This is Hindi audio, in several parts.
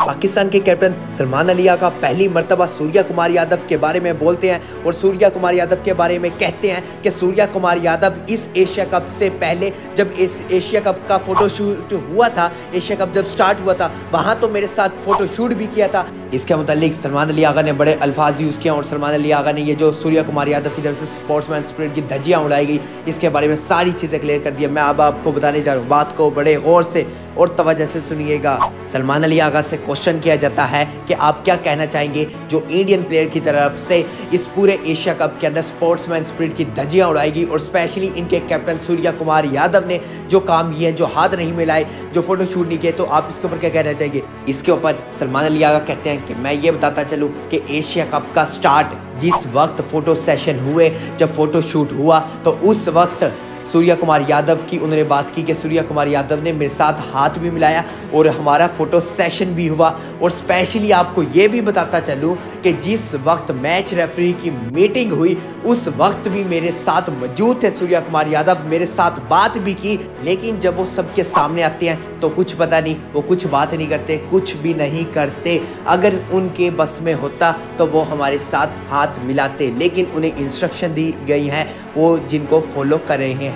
पाकिस्तान के कैप्टन सलमान अली आगा पहली मर्तबा सूर्या कुमार यादव के बारे में बोलते हैं और सूर्या कुमार यादव के बारे में कहते हैं कि सूर्या कुमार यादव इस एशिया कप से पहले जब इस एशिया कप का फोटोशूट हुआ था, एशिया कप जब स्टार्ट हुआ था, वहां तो मेरे साथ फोटोशूट भी किया था। इसके मुतालिक सलमान अली आगा ने बड़े अल्फाज यूज़ किया और सलमान अली आगा ने ये जो सूर्या कुमार यादव की तरफ से स्पोर्ट्समैन स्पिरिट की धज्जियाँ उड़ाई गई, इसके बारे में सारी चीज़ें क्लियर कर दी। मैं अब आपको बताने जा रहा हूँ, बात को बड़े गौर से और तवज्जो से सुनिएगा। सलमान अली आगा से क्वेश्चन किया जाता है कि आप क्या कहना चाहेंगे जो इंडियन प्लेयर की तरफ से इस पूरे एशिया कप के अंदर स्पोर्ट्समैन स्पिरिट की धज्जियां उड़ाएगी और स्पेशली इनके कैप्टन सूर्या कुमार यादव ने जो काम किए, जो हाथ नहीं मिलाए, जो फोटो शूट नहीं किए, तो आप इसके ऊपर क्या कहना चाहेंगे? इसके ऊपर सलमान अली आगा कहते हैं कि मैं ये बताता चलूँ कि एशिया कप का स्टार्ट जिस वक्त फोटो सेशन हुए, जब फोटो शूट हुआ, तो उस वक्त सूर्या कुमार यादव की उन्होंने बात की कि सूर्या कुमार यादव ने मेरे साथ हाथ भी मिलाया और हमारा फोटो सेशन भी हुआ। और स्पेशली आपको ये भी बताता चलूँ कि जिस वक्त मैच रेफरी की मीटिंग हुई उस वक्त भी मेरे साथ मौजूद थे सूर्या कुमार यादव, मेरे साथ बात भी की, लेकिन जब वो सबके सामने आते हैं तो कुछ पता नहीं, वो कुछ बात नहीं करते, कुछ भी नहीं करते। अगर उनके बस में होता तो वो हमारे साथ हाथ मिलाते, लेकिन उन्हें इंस्ट्रक्शन दी गई हैं वो जिनको फॉलो कर रहे हैं।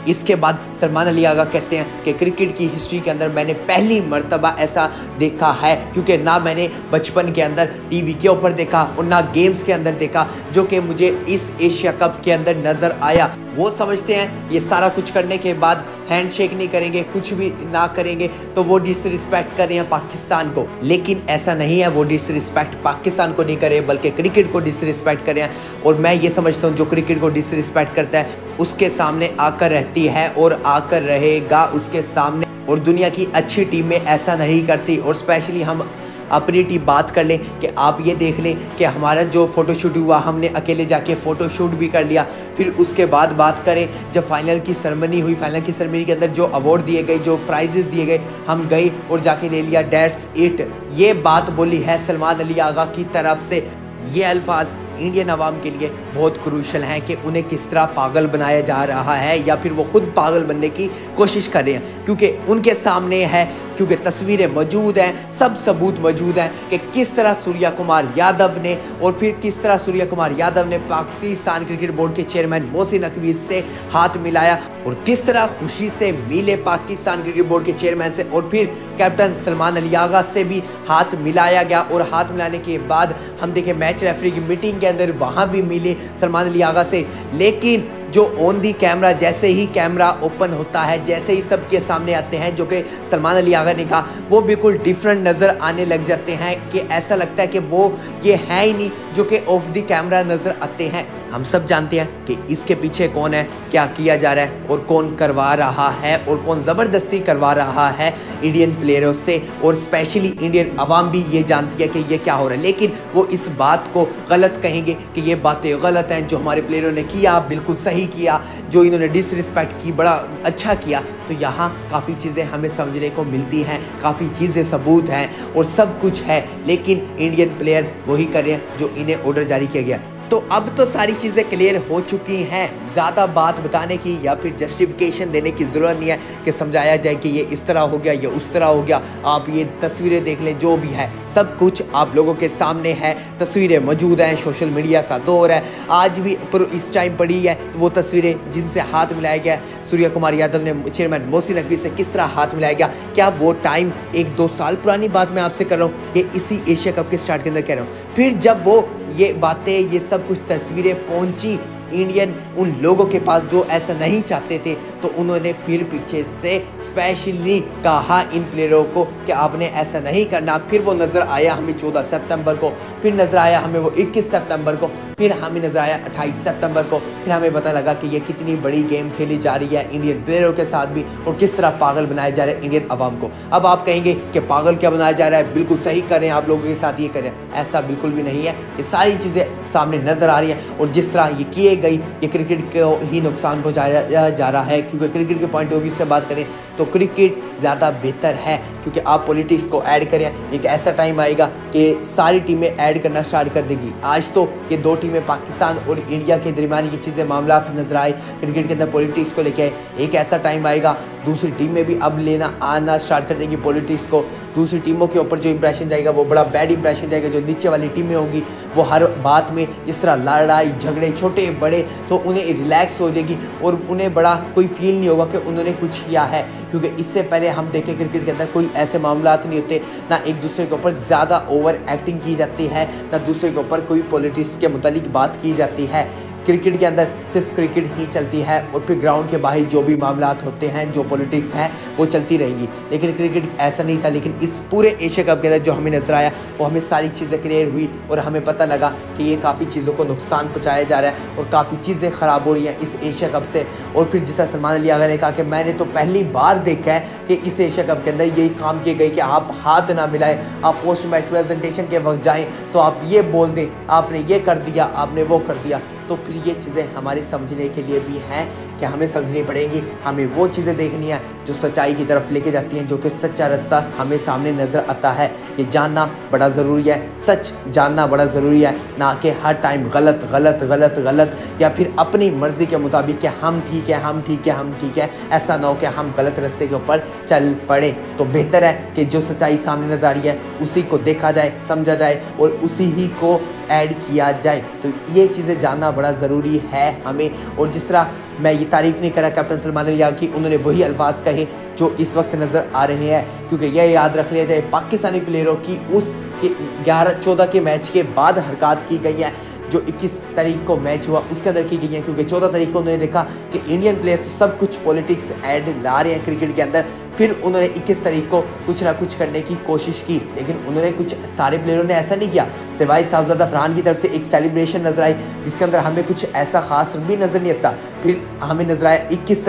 इसके बाद सलमान अली आगा कहते हैं कि क्रिकेट की हिस्ट्री के अंदर मैंने पहली मर्तबा ऐसा देखा है, क्योंकि ना मैंने बचपन के अंदर टीवी के ऊपर देखा और ना गेम्स के अंदर देखा जो कि मुझे इस एशिया कप के अंदर नज़र आया। वो समझते हैं ये सारा कुछ करने के बाद हैंडशेक नहीं करेंगे, कुछ भी ना करेंगे तो वो डिसरिस्पेक्ट कर रहे हैं पाकिस्तान को, लेकिन ऐसा नहीं है। वो डिसरिस्पेक्ट पाकिस्तान को नहीं करे बल्कि क्रिकेट को डिसरिस्पेक्ट कर रहे हैं। और मैं ये समझता हूँ जो क्रिकेट को डिसरिस्पेक्ट करता है उसके सामने आकर रहती है और आकर रहेगा उसके सामने, और दुनिया की अच्छी टीमें ऐसा नहीं करती। और स्पेशली हम अपनी टीम बात कर लें कि आप ये देख लें कि हमारा जो फ़ोटोशूट हुआ, हमने अकेले जाके फ़ोटोशूट भी कर लिया। फिर उसके बाद बात करें जब फाइनल की सेरेमनी हुई, फाइनल की सेरेमनी के अंदर जो अवार्ड दिए गए, जो प्राइजेस दिए गए, हम गए और जाके ले लिया, डेट्स इट। ये बात बोली है सलमान अली आगा की तरफ से। ये अल्फाज इंडियन अवाम के लिए बहुत क्रूशल हैं कि उन्हें किस तरह पागल बनाया जा रहा है या फिर वो खुद पागल बनने की कोशिश कर रहे हैं, क्योंकि उनके सामने है, क्योंकि तस्वीरें मौजूद हैं, सब सबूत मौजूद हैं कि किस तरह सूर्या कुमार यादव ने और फिर किस तरह सूर्या कुमार यादव ने पाकिस्तान क्रिकेट बोर्ड के चेयरमैन मोहसिन नकवी से हाथ मिलाया और किस तरह खुशी से मिले पाकिस्तान क्रिकेट बोर्ड के चेयरमैन से, और फिर कैप्टन सलमान अली आगा से भी हाथ मिलाया गया। और हाथ मिलाने के बाद हम देखें मैच रेफरी की मीटिंग के अंदर वहाँ भी मिले सलमान अली आगा से, लेकिन जो ऑन दी कैमरा, जैसे ही कैमरा ओपन होता है, जैसे ही सबके सामने आते हैं, जो कि सलमान अली आगा ने कहा, वो बिल्कुल डिफरेंट नज़र आने लग जाते हैं कि ऐसा लगता है कि वो ये है ही नहीं जो कि ऑफ दी कैमरा नज़र आते हैं। हम सब जानते हैं कि इसके पीछे कौन है, क्या किया जा रहा है और कौन करवा रहा है और कौन ज़बरदस्ती करवा रहा है इंडियन प्लेयरों से, और स्पेशली इंडियन अवाम भी ये जानती है कि ये क्या हो रहा है, लेकिन वो इस बात को गलत कहेंगे कि ये बातें गलत हैं, जो हमारे प्लेयरों ने किया बिल्कुल सही किया, जो इन्होंने डिसरिस्पेक्ट की बड़ा अच्छा किया। तो यहाँ काफ़ी चीज़ें हमें समझने को मिलती हैं, काफ़ी चीज़ें सबूत हैं और सब कुछ है, लेकिन इंडियन प्लेयर वही कर रहे हैं जो इन्हें ऑर्डर जारी किया गया। तो अब तो सारी चीज़ें क्लियर हो चुकी हैं, ज़्यादा बात बताने की या फिर जस्टिफिकेशन देने की ज़रूरत नहीं है कि समझाया जाए कि ये इस तरह हो गया, ये उस तरह हो गया। आप ये तस्वीरें देख लें, जो भी है सब कुछ आप लोगों के सामने है, तस्वीरें मौजूद हैं, सोशल मीडिया का दौर है, आज भी पर इस टाइम पड़ी है तो वो तस्वीरें जिनसे हाथ मिलाया गया सूर्या कुमार यादव ने चेयरमैन मोहसिन नकवी से, किस तरह हाथ मिलाया गया, क्या वो टाइम 1-2 साल पुरानी बात मैं आपसे कर रहा हूँ, ये इसी एशिया कप के स्टार्ट के अंदर कह रहा हूँ। फिर जब वो ये बातें, ये सब कुछ तस्वीरें पहुंची इंडियन उन लोगों के पास जो ऐसा नहीं चाहते थे, तो उन्होंने फिर पीछे से स्पेशली कहा इन प्लेयरों को कि आपने ऐसा नहीं करना। फिर वो नज़र आया हमें 14 सितंबर को, फिर नज़र आया हमें वो 21 सितंबर को, फिर हमें नज़र आया 28 सितंबर को। फिर हमें पता लगा कि ये कितनी बड़ी गेम खेली जा रही है इंडियन प्लेयरों के साथ भी, और किस तरह पागल बनाया जा रहा है इंडियन अवाम को। अब आप कहेंगे कि पागल क्या बनाया जा रहा है, बिल्कुल सही कर रहे हैं आप लोगों के साथ, ये कर रहे हैं, ऐसा बिल्कुल भी नहीं है। ये सारी चीज़ें सामने नज़र आ रही हैं और जिस तरह ये किए गई, ये क्रिकेट को ही नुकसान पहुंचाया जा रहा है, क्योंकि क्रिकेट के पॉइंट ऑफ व्यू से बात करें तो क्रिकेट ज़्यादा बेहतर है, क्योंकि आप पॉलिटिक्स को ऐड करें। एक ऐसा टाइम आएगा कि सारी टीमें ऐड करना स्टार्ट कर देगी। आज तो ये 2 टीमें पाकिस्तान और इंडिया के दरमियान ये चीज़ें मामला नजर आए, क्रिकेट के अंदर पॉलिटिक्स को लेके। एक ऐसा टाइम आएगा दूसरी टीमें भी अब लेना आना स्टार्ट कर देंगी पॉलिटिक्स को, दूसरी टीमों के ऊपर जो इंप्रेशन जाएगा वो बड़ा बैड इंप्रेशन जाएगा। जो नीचे वाली टीमें होंगी वो हर बात में इस तरह लड़ाई झगड़े छोटे बड़े, तो उन्हें रिलैक्स हो जाएगी और उन्हें बड़ा कोई फील नहीं होगा कि उन्होंने कुछ किया है। क्योंकि इससे पहले हम देखें क्रिकेट के अंदर कोई ऐसे मामलात नहीं होते, ना एक दूसरे के ऊपर ज़्यादा ओवर एक्टिंग की जाती है, ना दूसरे के ऊपर कोई पॉलिटिक्स के मुतालिक बात की जाती है। क्रिकेट के अंदर सिर्फ क्रिकेट ही चलती है और फिर ग्राउंड के बाहर जो भी मामलात होते हैं, जो पॉलिटिक्स है वो चलती रहेंगी। लेकिन क्रिकेट ऐसा नहीं था। लेकिन इस पूरे एशिया कप के अंदर जो हमें नजर आया वो हमें सारी चीज़ें क्लियर हुई और हमें पता लगा कि ये काफ़ी चीज़ों को नुकसान पहुँचाया जा रहा है और काफ़ी चीज़ें ख़राब हो रही हैं इस एशिया कप से। और फिर जैसा सलमान अली आगा ने कहा कि मैंने तो पहली बार देखा है कि इस एशिया कप के अंदर यही काम किए गए कि आप हाथ ना मिलाएं, आप पोस्ट मैच प्रेजेंटेशन के वक्त जाएं तो आप ये बोल दें आपने ये कर दिया, आपने वो कर दिया। तो फिर ये चीज़ें हमारे समझने के लिए भी हैं कि हमें समझनी पड़ेंगी। हमें वो चीज़ें देखनी है जो सच्चाई की तरफ लेके जाती हैं, जो कि सच्चा रास्ता हमें सामने नज़र आता है। ये जानना बड़ा ज़रूरी है, सच जानना बड़ा ज़रूरी है, ना कि हर टाइम गलत गलत गलत गलत या फिर अपनी मर्ज़ी के मुताबिक कि हम ठीक है हम ठीक है हम ठीक है। ऐसा ना हो कि हम गलत रास्ते के ऊपर चल पड़े। तो बेहतर है कि जो सच्चाई सामने नज़र आ रही है उसी को देखा जाए, समझा जाए और उसी ही को ऐड किया जाए। तो ये चीज़ें जानना बड़ा ज़रूरी है हमें। और जिस तरह मैं ये तारीफ़ नहीं करा कैप्टन सलमान अली की, उन्होंने वही अल्फाज कहे जो इस वक्त नज़र आ रहे हैं। क्योंकि यह याद रख लिया जाए पाकिस्तानी प्लेयरों की उस 11-14 के मैच के बाद हरकत की गई है जो 21 तारीख को मैच हुआ उसके अंदर की गई है। क्योंकि 14 तारीख को उन्होंने देखा कि इंडियन प्लेयर्स तो सब कुछ पॉलिटिक्स ऐड ला रहे हैं क्रिकेट के अंदर। फिर उन्होंने 21 तारीख को कुछ ना कुछ करने की कोशिश की, लेकिन उन्होंने कुछ सारे प्लेयरों ने ऐसा नहीं किया। सिवाय साहबजादा फरहान की तरफ से एक सेलिब्रेशन नजर आई जिसके अंदर हमें कुछ ऐसा खास भी नज़र नहीं आता। फिर हमें नजर आया 21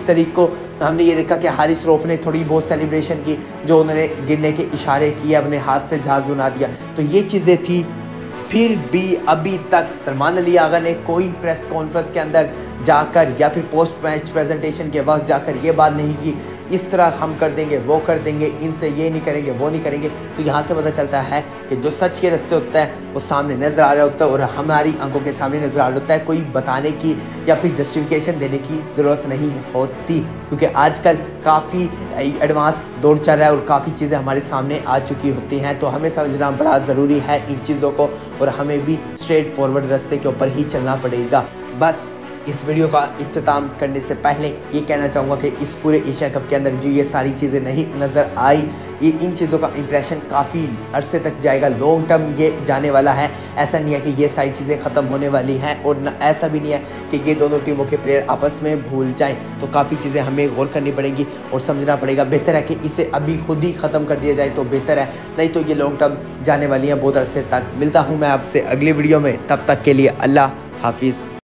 तारीख को हमने ये देखा कि हारिस रऊफ ने थोड़ी बहुत सेलिब्रेशन की, जो उन्होंने गिरने के इशारे किए, अपने हाथ से जहाज बना दिया। तो ये चीज़ें थी। फिर भी अभी तक सलमान अली आगा ने कोई प्रेस कॉन्फ्रेंस के अंदर जाकर या फिर पोस्ट मैच प्रेजेंटेशन के वक्त जाकर ये बात नहीं की इस तरह हम कर देंगे वो कर देंगे, इनसे ये नहीं करेंगे वो नहीं करेंगे। तो यहाँ से पता चलता है कि जो सच के रास्ते होता है वो सामने नज़र आ रहा होता है और हमारी आंखों के सामने नज़र आ रहा होता है। कोई बताने की या फिर जस्टिफिकेशन देने की ज़रूरत नहीं होती, क्योंकि आजकल काफ़ी एडवांस दौर चल रहा है और काफ़ी चीज़ें हमारे सामने आ चुकी होती हैं। तो हमें समझना बड़ा ज़रूरी है इन चीज़ों को और हमें भी स्ट्रेट फॉरवर्ड रास्ते के ऊपर ही चलना पड़ेगा। बस इस वीडियो का इख्तिताम करने से पहले ये कहना चाहूँगा कि इस पूरे एशिया कप के अंदर जो ये सारी चीज़ें नहीं नज़र आई, ये इन चीज़ों का इंप्रेशन काफ़ी अरसे तक जाएगा, लॉन्ग टर्म ये जाने वाला है। ऐसा नहीं है कि ये सारी चीज़ें ख़त्म होने वाली हैं और न ऐसा भी नहीं है कि ये दोनों टीमों के प्लेयर आपस में भूल जाएं। तो काफ़ी चीज़ें हमें गौर करनी पड़ेंगी और समझना पड़ेगा। बेहतर है कि इसे अभी खुद ही ख़त्म कर दिया जाए तो बेहतर है, नहीं तो ये लॉन्ग टर्म जाने वाली है बहुत अरसे तक। मिलता हूँ मैं आपसे अगली वीडियो में, तब तक के लिए अल्लाह हाफिज़।